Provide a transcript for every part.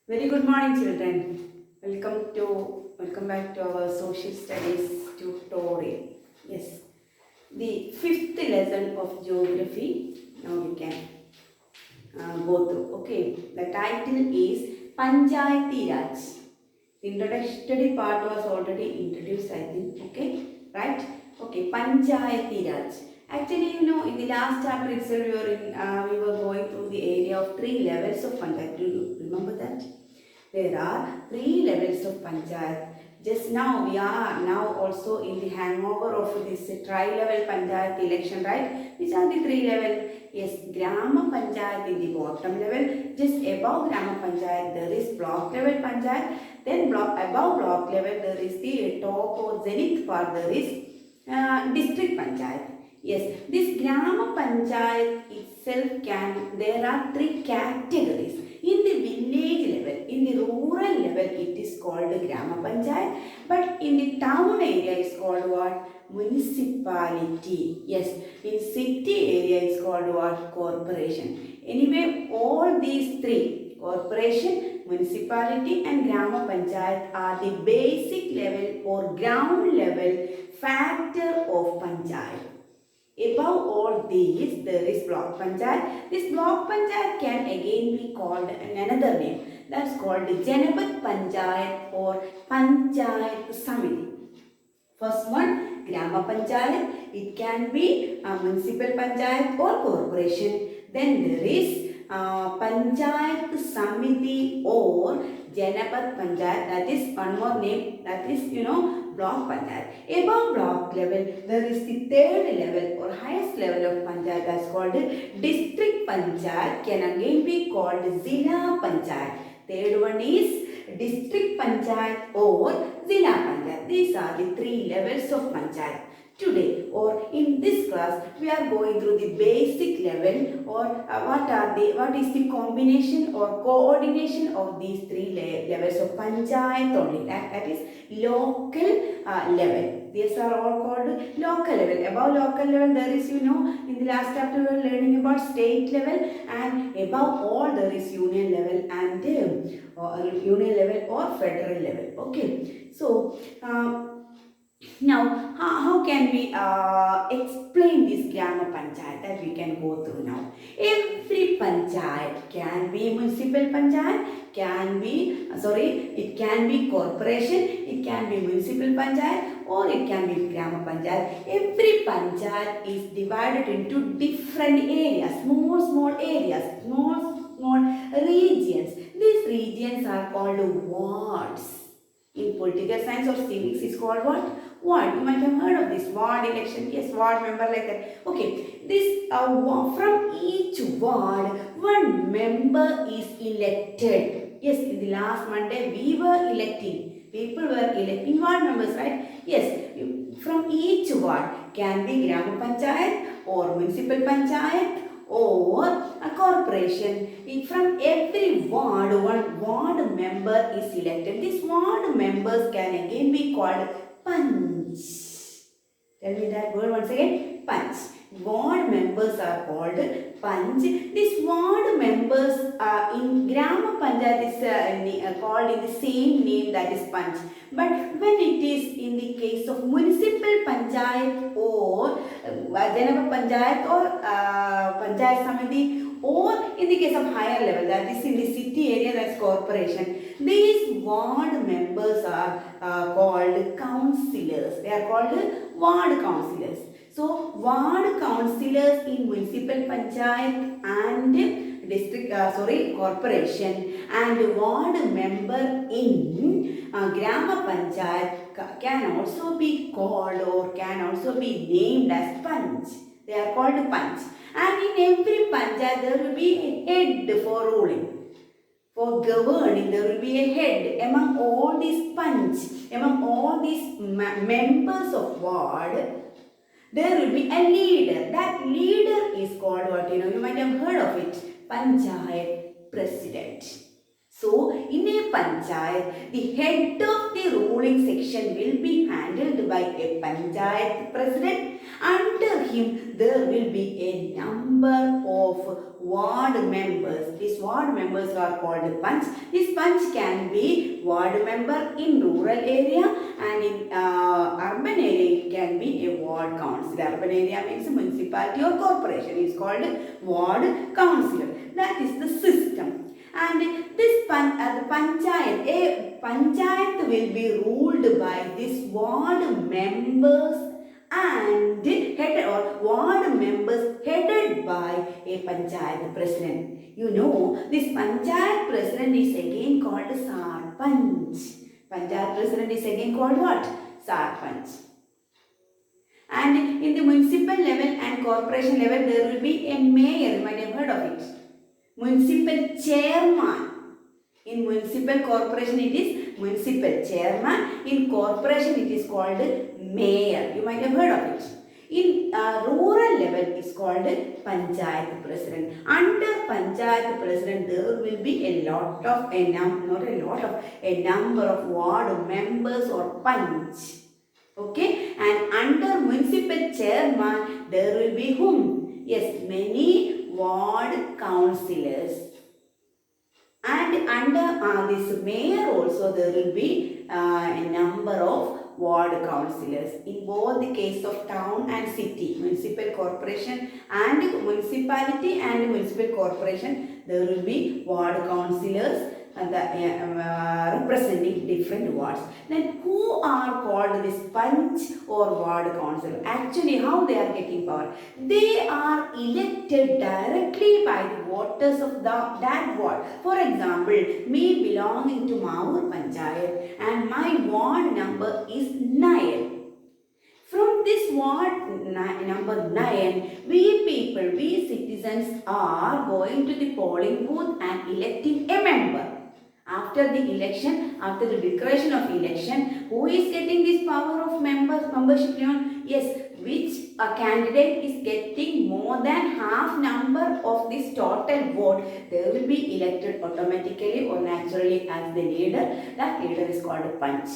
Very good morning, children. Welcome back to our social studies tutorial. Yes, the fifth lesson of geography. Now we can go through. Okay, the title is Panchayati Raj. The introductory part was already introduced, I think. Okay, right? Okay, Panchayati Raj. Actually, in the last chapter itself, we were going through the area of three levels of panchayat. Do you remember that? There are three levels of panchayat. Just now we are now also in the hangover of this tri-level panchayat election, right? Which are the three level? Yes, Grama Panchayat in the bottom level. Just above Grama Panchayat there is block level panchayat. Then above block level there is the top or zenith part, there is district panchayat. Yes, this Grama Panchayat itself there are three categories. In the village level, in the rural level, it is called Grama Panchayat, but in the town area, it's called what? Municipality. Yes, in city area, it's called what? Corporation. Anyway, all these three, corporation, municipality and Grama Panchayat, are the basic level or ground level factor of Panchayat. Above all these, there is block panchayat. This block panchayat can again be called another name. That's called Janapat Panchayat or Panchayat Samiti. First one, Grama Panchayat. It can be a municipal panchayat or corporation. Then there is Panchayat Samiti or Janapat Panchayat. That is one more name. That is, block panchayat. Above block level, there is the third level or highest level of panchayat, that's called district panchayat, can again be called Zilla Panchayat. Third one is district panchayat or Zilla Panchayat. These are the three levels of panchayat. Today or in this class, we are going through the basic level or what is the combination or coordination of these three levels of panchayat only. That is local level. These are all called local level. Above local level, there is, in the last chapter we were learning about state level, and above all there is union level and union level or federal level. Okay, so now, how can we explain this Grama Panchayat that we can go through now? Every Panchayat can be municipal Panchayat, it can be corporation, it can be municipal Panchayat, or it can be Grama Panchayat. Every Panchayat is divided into different areas, small areas, small regions. These regions are called wards. In political science or civics, is called what? Ward. You might have heard of this ward election. Yes, ward member like that. Okay, this from each ward, one member is elected. Yes, in the last Monday we were electing. People were electing ward members, right? Yes, from each ward can be Grama Panchayat or Municipal Panchayat or a corporation. From every ward, one ward member is elected. These ward members can again be called punch. Tell me that word once again. Punch. Ward members are called punch. These ward members in Grama Panchayat is called in the same name, that is punch. But when it is in the case of municipal panchayat or Janapa Panchayat or Panchayat Samiti, or in the case of higher level, that is in the city area, that's corporation, these ward members are called councillors. They are called ward councillors. So, ward councillors in municipal panchayat and corporation, and ward member in Grama Panchayat can also be called or can also be named as panch. They are called panch. And in every panchayat there will be a head for ruling. For governing, there will be a head among all these panch, among all these members of ward. There will be a leader. That leader is called what? You might have heard of it. Panchayat President. So, in a panchayat, the head of the ruling section will be handled by a panchayat president. Under him, there will be a number of ward members. These ward members are called panch. This panch can be ward member in rural area, and in urban area it can be a ward councillor. Urban area means municipality or corporation is called ward councillor. That is the system. And this panchayat will be ruled by these ward members and headed or ward members headed by a panchayat president. You know, this panchayat president is again called sarpanch. Panchayat president is again called what? Sarpanch. And in the municipal level and corporation level, there will be a mayor. You might have heard of it. Municipal chairman. In municipal corporation it is municipal chairman. In corporation it is called mayor. You might have heard of it. In rural level it is called panchayat president. Under panchayat president there will be a number of ward members or panch. Okay, and under municipal chairman there will be whom? Yes, many ward councillors. And under this mayor also there will be a number of ward councillors. In both the case of town and city, municipal corporation and municipality and municipal corporation, there will be ward councillors representing different wards. Then who are called this panch or ward councillor? Actually, how they are getting power? They are elected directly by the voters of that ward. For example, me belonging to Maur Panchayat and my ward number is 9. From this ward number 9, we citizens are going to the polling booth and electing a member. After the election, after the declaration of election, who is getting this power of membership? Yes, which a candidate is getting more than half number of this total vote, they will be elected automatically or naturally as the leader. That leader is called a panch.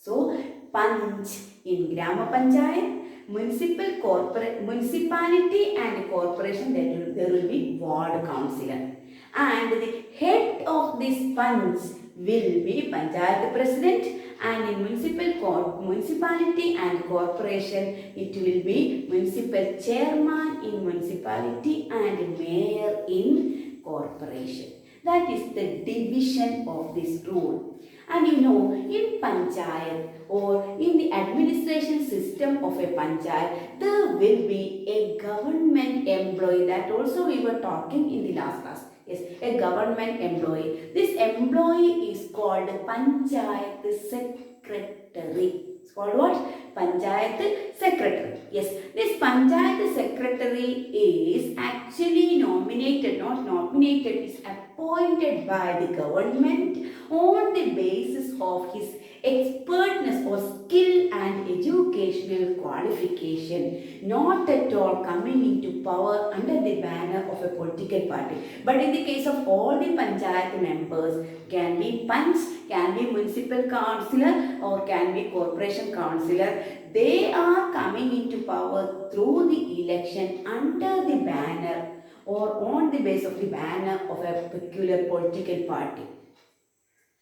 So, panch in Grama Panchayat, municipality and corporation, there will be ward councillor. And the head of this panch will be panchayat president, and in municipality and corporation it will be municipal chairman in municipality and mayor in corporation. That is the division of this rule. And you know, in panchayat or in the administration system of a panchayat, there will be a government employee. That also we were talking in the last class. Yes, a government employee. This employee is called panchayat secretary. It's called what? Panchayat secretary. Yes, this panchayat secretary is actually nominated, not nominated, is appointed by the government on the basis of his expertness or skill and educational qualification, not at all coming into power under the banner of a political party. But in the case of all the panchayat members, can be panch, can be municipal councillor or can be corporation councillor, they are coming into power through the election under the banner or on the base of the banner of a peculiar political party.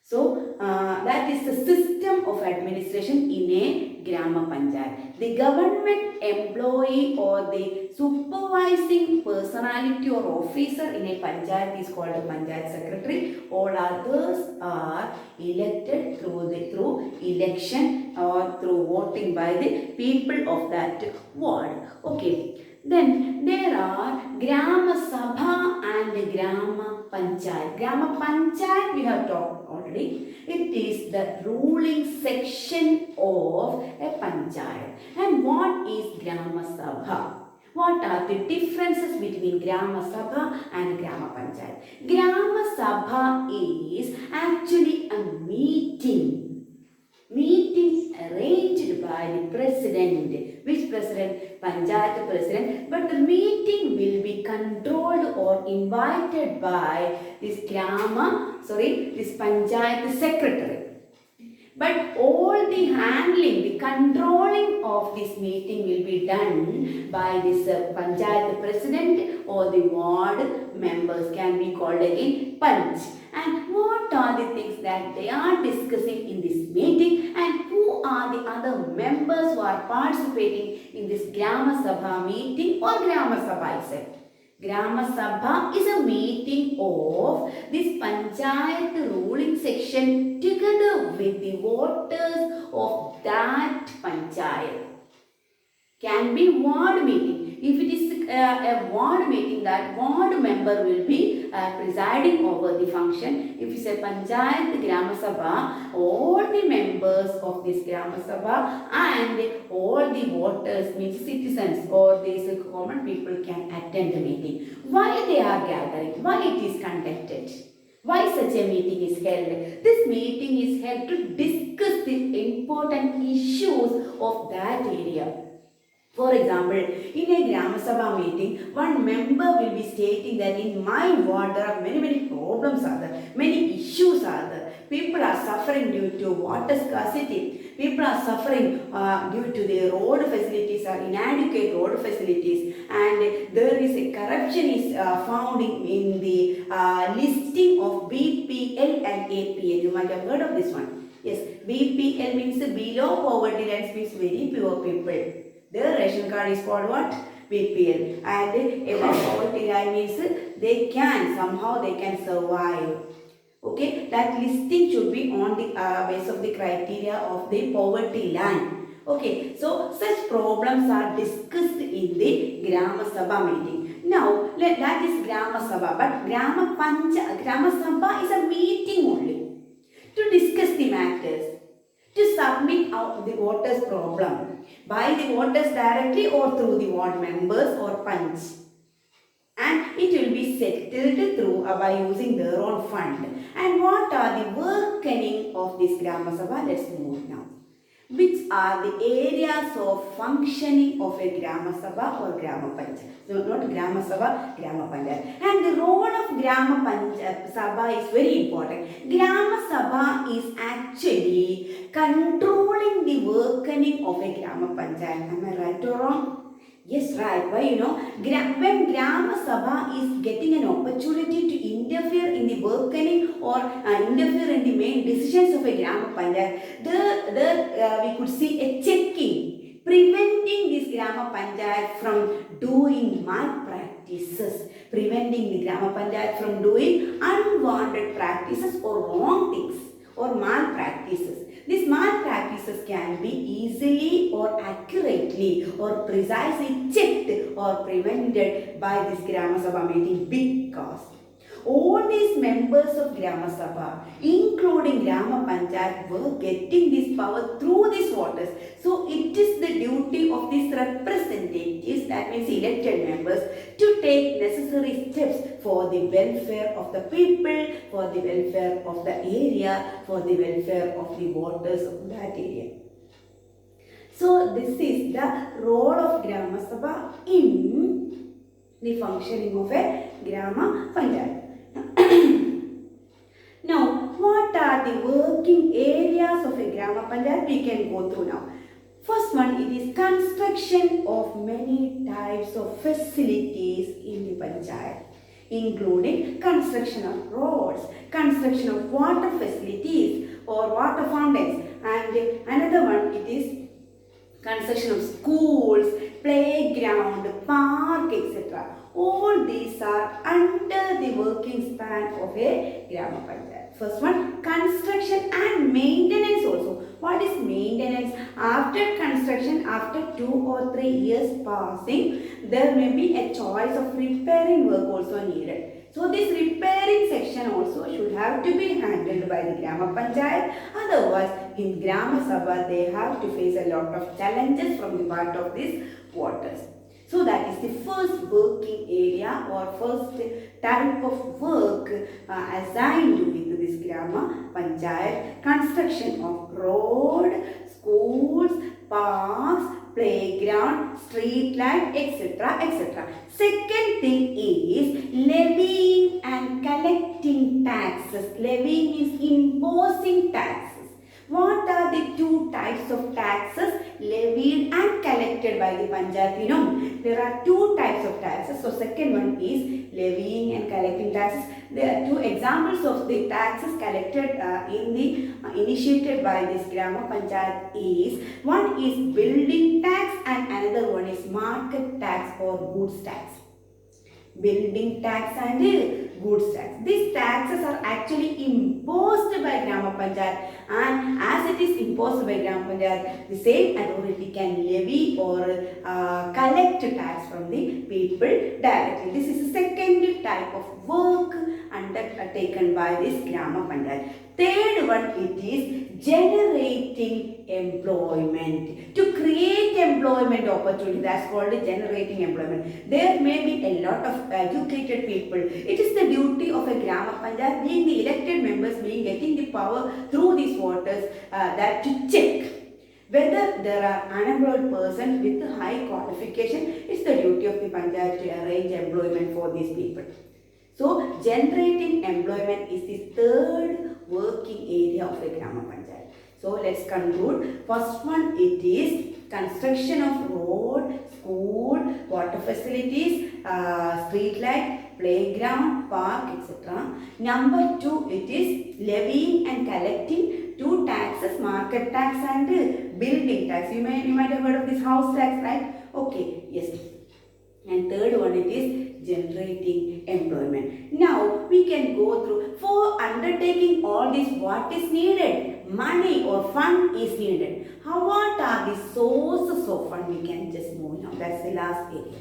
So, that is the system of administration in a Grama Panchayat. The government employee or the supervising personality or officer in a Panchayat is called a Panchayat secretary. All others are elected through election or through voting by the people of that ward. Okay. Then there are Grama Sabha and Grama Panchayat. Grama Panchayat we have talked already. It is the ruling section of a Panchayat. And what is Grama Sabha? What are the differences between Grama Sabha and Grama Panchayat? Grama Sabha is actually a meetings arranged by the president. Which president? panchayat president, but the meeting will be controlled or invited by this panchayat secretary. But all the handling, the controlling of this meeting will be done by this panchayat president or the ward members, can be called again panch. And what are the things that they are discussing in this meeting, and who are the other members who are participating in this Grama Sabha meeting or Grama Sabha itself? Grama Sabha is a meeting of this panchayat ruling section together with the voters of that panchayat. Can be ward meeting. If it is a ward meeting, that ward member will be presiding over the function. If it is a panchayat Grama Sabha, all the members of this Grama Sabha and all the voters, means citizens or these common people, can attend the meeting. Why they are gathering? Why it is conducted? Why such a meeting is held? This meeting is held to discuss the important issues of that area. For example, in a Grama Sabha meeting, one member will be stating that in my ward there are many problems are there, many issues are there. People are suffering due to water scarcity. People are suffering due to the road facilities or inadequate road facilities, and there is a corruption is found in the listing of BPL and APL. You might have heard of this one. Yes, BPL means below poverty line, means very poor people. Their ration card is called what? BPL. And above poverty line means they can survive. Okay, that listing should be on the base of the criteria of the poverty line. Okay, so such problems are discussed in the Grama Sabha meeting. Now, that is Grama Sabha, but Grama Sabha is a meeting only to discuss the matters, to submit out the voters' problem by the voters directly or through the ward members or panch. And it will be settled through by using their own fund. And what are the working of this Grama Sabha? Let's move now. Which are the areas of functioning of a Grama Sabha or Grama Panchayat? So not Grama Sabha, Grama Panchayat. And the role of Grama Sabha is very important. Grama Sabha is actually controlling the working of a Grama Panchayat. Am I right or wrong? Yes, right. Why? When Grama Sabha is getting an opportunity to interfere in the working or interfere in the main decisions of a Grama Panchayat, there we could see a checking, preventing this Grama Panchayat from doing malpractices, preventing the Grama Panchayat from doing unwanted practices or wrong things or malpractices. These malpractices can be easily or accurately or precisely checked or prevented by this Grama Sabha meeting, because all these members of Grama Sabha, including Grama Panchayat, were getting this power through these voters. So it is the duty of these representatives, that means elected members, to take necessary steps for the welfare of the people, for the welfare of the area, for the welfare of the voters of that area. So this is the role of Grama Sabha in the functioning of a Grama Panchayat. Now, what are the working areas of a Grama Panchayat? We can go through now. First one, it is construction of many types of facilities in the Panchayat, including construction of roads, construction of water facilities or water fountains, and another one, it is construction of schools, playground, park, etc. All these are under the working span of a Grama Panchayat. First one, construction and maintenance also. What is maintenance? After construction, after 2 or 3 years passing, there may be a choice of repairing work also needed. So this repairing section also should have to be handled by the Grama Panchayat. Otherwise, in Grama Sabha, they have to face a lot of challenges from the part of these voters. So that is the first working area or first type of work assigned with this Grama Panchayat. Construction of road, schools, parks, playground, street light, etc. etc. Second thing is levying and collecting taxes. Levying is imposing taxes. What are the two types of taxes levied and collected by the panchayat? There are two types of taxes. So second one is levying and collecting taxes. There are two examples of the taxes collected initiated by this Grama Panchayat is, one is building tax and another one is market tax or goods tax. Building tax and goods tax. These taxes are actually imposed by Grama Panchayat, and as it is imposed by Grama Panchayat, the same authority can levy or collect tax from the people directly. This is the second type of work undertaken by this Grama Panchayat. Third one, it is generating employment. To create employment opportunity, that's called generating employment. There may be a lot of educated people. It is the duty of a Grama Panchayat, being the elected members, being getting the power through these voters, that to check whether there are unemployed persons with high qualification. It's the duty of the Panchayat to arrange employment for these people. So, generating employment is the third working area of a Grama Panchayat. So, let's conclude. First one, it is construction of road, school, water facilities, street light, playground, park, etc. Number two, it is levying and collecting two taxes, market tax and building tax. You might have heard of this house tax, right? Okay, yes. And third one, it is generating employment. Now we can go through, for undertaking all this, what is needed? Money or fund is needed. What are the sources of fund? We can just move now. That's the last area.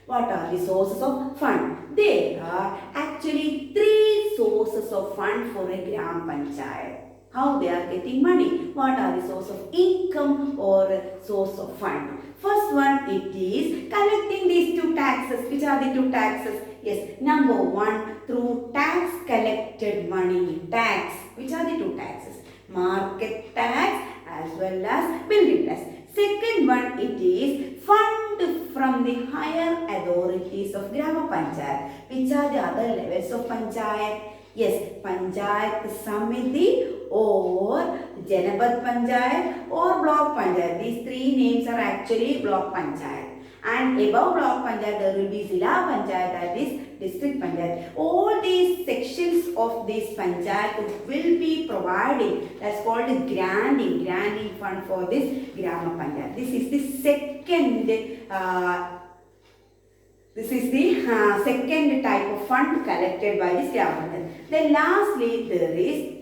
What are the sources of fund? There are actually three sources of fund for a Gram Panchayat. How they are getting money? What are the source of income or source of fund? First one, it is collecting these two taxes. Which are the two taxes? Yes, number one, through tax collected money. Tax. Which are the two taxes? Market tax as well as building tax. Second one, it is fund from the higher authorities of Grama Panchayat. Which are the other levels of Panchayat? Yes, Panchayat Samiti or Janapad Panchayat or Block Panchayat. These three names are actually Block Panchayat. And above Block Panchayat there will be Zilla Panchayat, that is District Panchayat. All these sections of this Panchayat will be providing, that's called granting fund for this Grama Panchayat. This is the second second type of fund collected by this Grama Panchayat. Then lastly, there is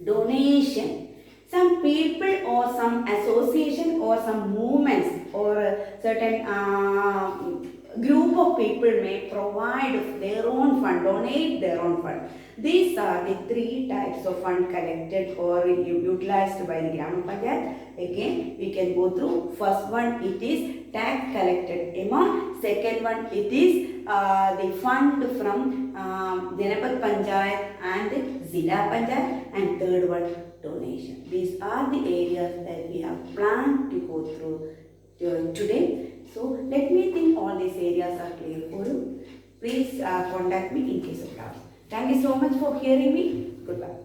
donation. Some people or some association or some movements or a certain group of people may provide their own fund, donate their own fund. These are the three types of fund collected or utilized by the Grama Panchayat. Again, we can go through. First one, it is tax collected amount. Second one, it is the fund from Janapad Panchayat and Zilla Panchayat. And third one, donation. These are the areas that we have planned to go through today. So let me think all these areas are clear for you. Please contact me in case of doubt. Thank you so much for hearing me. Goodbye.